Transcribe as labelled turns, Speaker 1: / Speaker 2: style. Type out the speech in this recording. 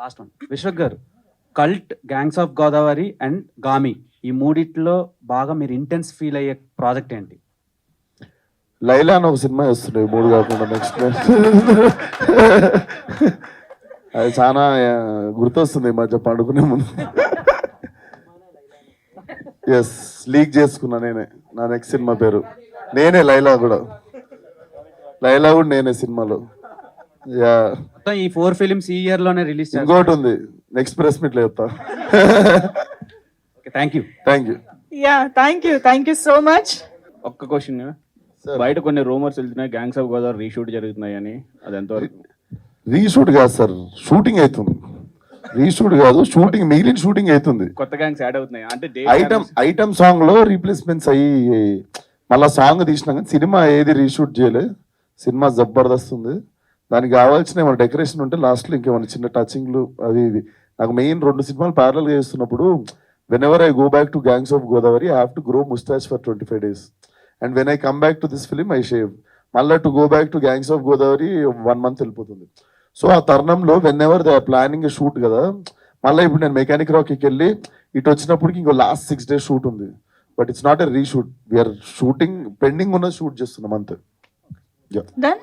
Speaker 1: Last one Vishwak గారు, cult, gangs of Godavari and Gaami, ఈ మూడిట్లో బాగా మీరు ఇంటెన్స్ ఫీల్ అయ్యే ప్రాజెక్ట్ ఏంటి?
Speaker 2: లైలా అని ఒక సినిమా వేస్తున్నాయి, మూడు కాకుండా నెక్స్ట్. అది చాలా గుర్తొస్తుంది ఈ మధ్య పండుకునే ముందు. ఎస్, లీక్ చేసుకున్నా నేనే నా నెక్స్ట్ సినిమా పేరు. నేనే లైలా కూడా నేనే సినిమాలో. యా,
Speaker 1: మొత్తం ఈ 4 ఫిలిమ్స్ ఈ ఇయర్ లోనే రిలీజ్ చేస్తారు.
Speaker 2: ఇంకోటి ఉంది, నెక్స్ట్ ప్రెస్ మీట్లో చెప్తా.
Speaker 1: Thank you.
Speaker 2: Thank you.
Speaker 3: Yeah, thank you so much.
Speaker 4: ఒక్క క్వశ్చన్, బయట కొన్ని రూమర్స్ వెళ్తున్నాయి గ్యాంగ్స్ ఆఫ్ గోదావరి రీషూట్ జరుగుతున్నాయి అని, అది ఎంతవరకు?
Speaker 2: రీషూట్ కాదు సార్, షూటింగ్ అవుతుంది. రీషూట్ కాదు, షూటింగ్, మిగిలిన షూటింగ్ అవుతుంది.
Speaker 4: కొత్త గ్యాంగ్స్ యాడ్ అవుతున్నాయి అంటే
Speaker 2: ఐటమ్ సాంగ్ లో రీప్లేస్మెంట్స్ అయ్యి మళ్ళా సాంగ్ తీసినా కానీ సినిమా ఏది రీషూట్ చేయలే. సినిమా జబర్దస్త్ ఉంది. దానికి కావాల్సిన ఏమైనా డెకరేషన్ ఉంటే లాస్ట్లో ఇంకేమైనా చిన్న టచింగ్లు అవి ఇవి. నాకు మెయిన్ 2 సినిమాలు ప్యారల్గా చేస్తున్నప్పుడు whenever I go back to gangs of Godavari I have to grow mustache for 25 days. And when I come back to this film I shave. మళ్ళీ to go back to gangs of Godavari 1 month వెళ్ళిపోతుంది. So ఆ తరుణంలో whenever they are planning shoot కదా, మళ్ళీ ఇప్పుడు నేను mechanic రాక్కి వెళ్ళి ఇటు వచ్చినప్పటికి ఇంకో లాస్ట్ 6 days షూట్ ఉంది. But it's not a reshoot, we're shooting, pending ఉన్న షూట్ చేస్తున్నాం అంతే.
Speaker 3: Done?